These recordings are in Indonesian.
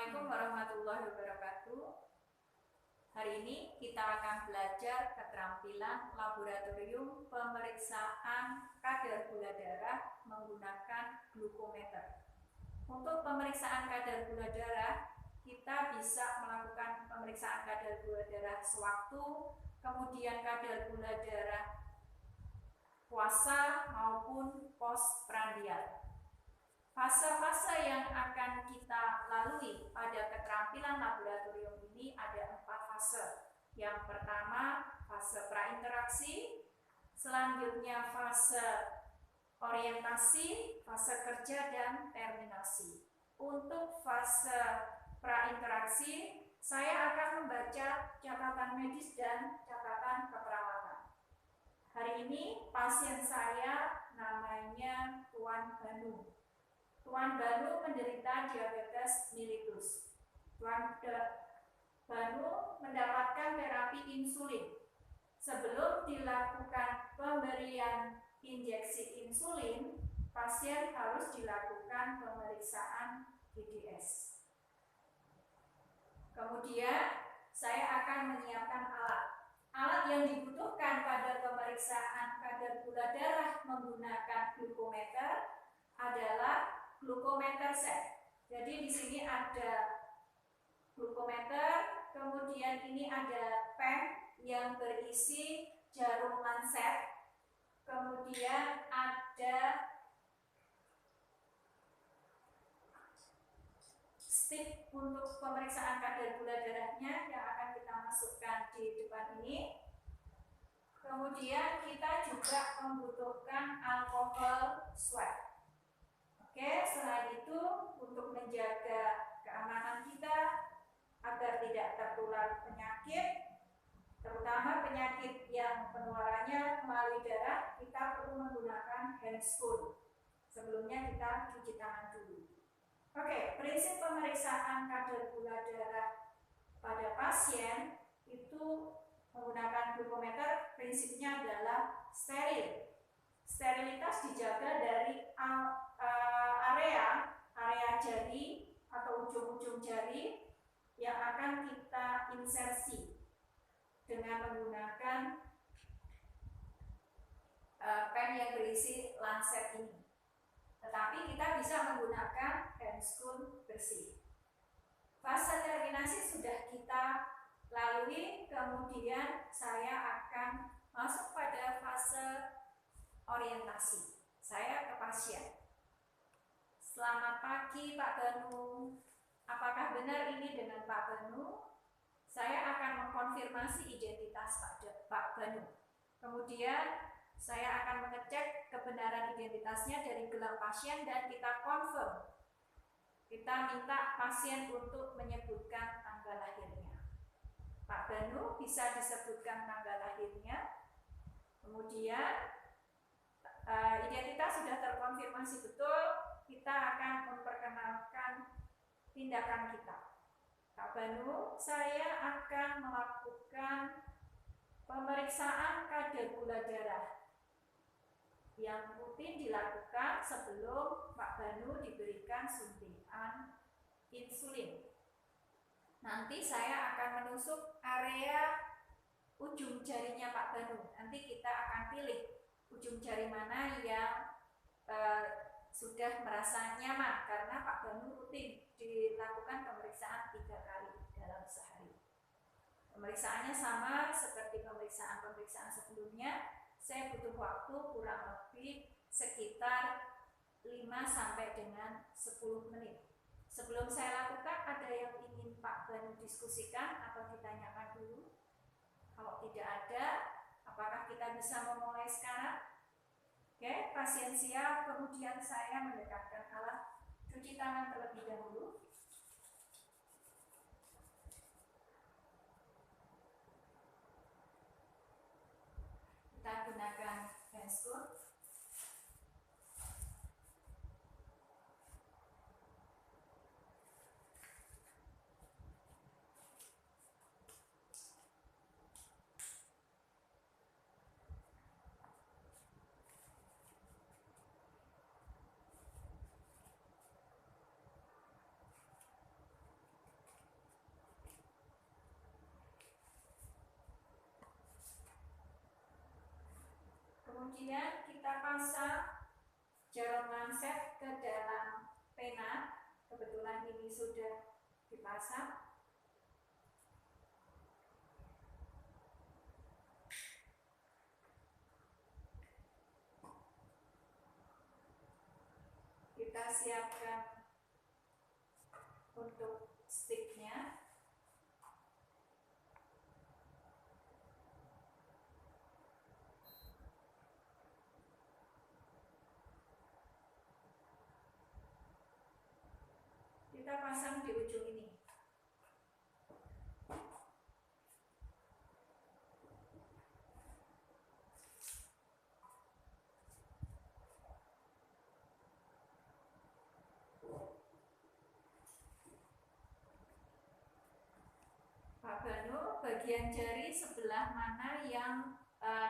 Assalamualaikum warahmatullahi wabarakatuh. Hari ini kita akan belajar keterampilan laboratorium pemeriksaan kadar gula darah menggunakan glukometer. Untuk pemeriksaan kadar gula darah, kita bisa melakukan pemeriksaan kadar gula darah sewaktu, kemudian kadar gula darah puasa maupun postprandial. Fase-fase yang akan kita lalui pada keterampilan laboratorium ini ada 4 fase. Yang pertama, fase prainteraksi, selanjutnya fase orientasi, fase kerja, dan terminasi. Untuk fase prainteraksi, saya akan membaca catatan medis dan catatan keperawatan. Hari ini pasien saya namanya Tuan Banu. Tuan Banu menderita diabetes mellitus. Tuan Banu mendapatkan terapi insulin. Sebelum dilakukan pemberian injeksi insulin, pasien harus dilakukan pemeriksaan GDS. Kemudian, saya akan menyiapkan alat. Alat yang dibutuhkan pada pemeriksaan kadar gula darah menggunakan glukometer adalah glukometer set. Jadi di sini ada glukometer, kemudian ini ada pen yang berisi jarum lancet, kemudian ada stick untuk pemeriksaan kadar gula darahnya yang akan kita masukkan di depan ini. Kemudian kita juga membutuhkan alkohol swab. Oke, selain itu untuk menjaga keamanan kita agar tidak tertular penyakit, terutama penyakit yang penularannya melalui darah, kita perlu menggunakan handscoon. Sebelumnya kita cuci tangan dulu. Oke, prinsip pemeriksaan kadar gula darah pada pasien itu menggunakan glukometer, prinsipnya adalah steril. Sterilitas dijaga dari area jari atau ujung-ujung jari yang akan kita insersi dengan menggunakan pen yang berisi lancet ini. Tetapi kita bisa menggunakan handscoon bersih. Fase terminasi sudah kita lalui, kemudian saya akan masuk pada fase orientasi. Saya ke pasien. Selamat pagi Pak Banu. Apakah benar ini dengan Pak Banu? Saya akan mengkonfirmasi identitas Pak Banu. Kemudian saya akan mengecek kebenaran identitasnya dari gelang pasien dan kita confirm. Kita minta pasien untuk menyebutkan tanggal lahirnya. Pak Banu bisa disebutkan tanggal lahirnya. Kemudian identitas sudah terkonfirmasi betul, kita akan memperkenalkan tindakan kita. Pak Banu, saya akan melakukan pemeriksaan kadar gula darah yang rutin dilakukan sebelum Pak Banu diberikan suntikan insulin. Nanti saya akan menusuk area ujung jarinya Pak Banu. Nanti kita akan pilih ujung jari mana yang sudah merasa nyaman, karena Pak Banu rutin dilakukan pemeriksaan 3 kali dalam sehari. Pemeriksaannya sama seperti pemeriksaan sebelumnya. Saya butuh waktu kurang lebih sekitar 5 sampai dengan 10 menit. Sebelum saya lakukan, ada yang ingin Pak Banu diskusikan atau ditanyakan dulu? Kalau tidak ada, apakah kita bisa memulai sekarang? Oke, pasien siap, kemudian saya mendekatkan alat cuci tangan terlebih dahulu. Kita gunakan handscoon. Kemudian kita pasang jarum lancet ke dalam pena. Kebetulan ini sudah dipasang. Kita siapkan untuk sticknya. Kita pasang di ujung ini. Pak Banu, bagian jari sebelah mana yang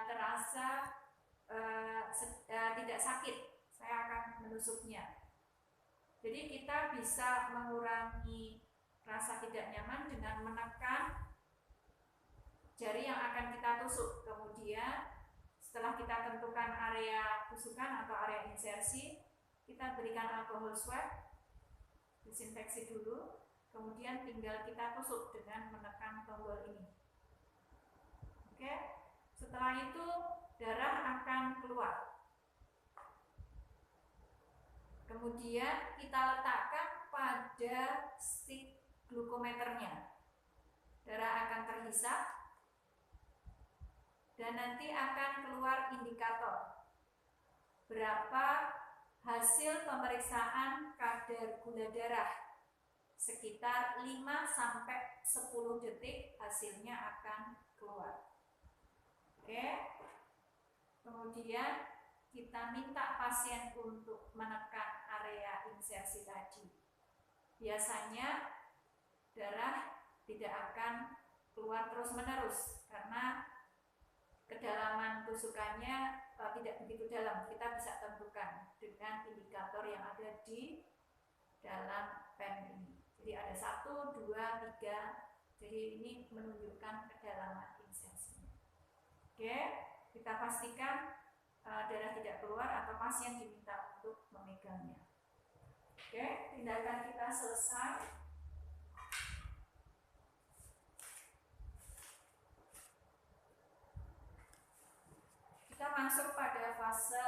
terasa tidak sakit? Saya akan menusuknya. Jadi kita bisa mengurangi rasa tidak nyaman dengan menekan jari yang akan kita tusuk. Kemudian setelah kita tentukan area tusukan atau area insersi, kita berikan alkohol swab, disinfeksi dulu. Kemudian tinggal kita tusuk dengan menekan tombol ini. Oke, setelah itu darah akan keluar. Kemudian kita letakkan pada stick glukometernya. Darah akan terhisap dan nanti akan keluar indikator berapa hasil pemeriksaan kadar gula darah. Sekitar 5-10 detik hasilnya akan keluar. Oke. Kemudian kita minta pasien untuk menekan area insersi tadi. Biasanya darah tidak akan keluar terus-menerus karena kedalaman tusukannya tidak begitu dalam. Kita bisa tentukan dengan indikator yang ada di dalam pen ini. Jadi ada 1, 2, 3. Jadi ini menunjukkan kedalaman insersinya. Oke, kita pastikan darah tidak keluar atau pasien diminta untuk memegangnya. Oke, tindakan kita selesai. Kita masuk pada fase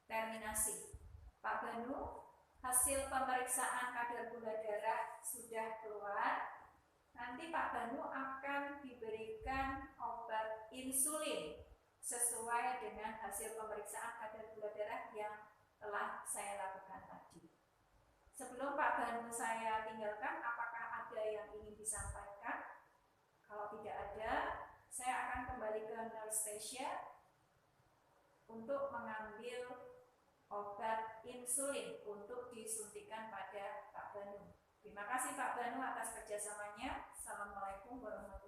terminasi. Pak Banu, hasil pemeriksaan kadar gula darah sudah keluar. Nanti Pak Banu akan diberikan obat insulin sesuai dengan hasil pemeriksaan kadar gula darah yang telah saya lakukan tadi. Sebelum Pak Banu saya tinggalkan, apakah ada yang ingin disampaikan? Kalau tidak ada, saya akan kembali ke nurse station untuk mengambil obat insulin untuk disuntikan pada Pak Banu. Terima kasih Pak Banu atas kerjasamanya. Assalamualaikum warahmatullahi wabarakatuh.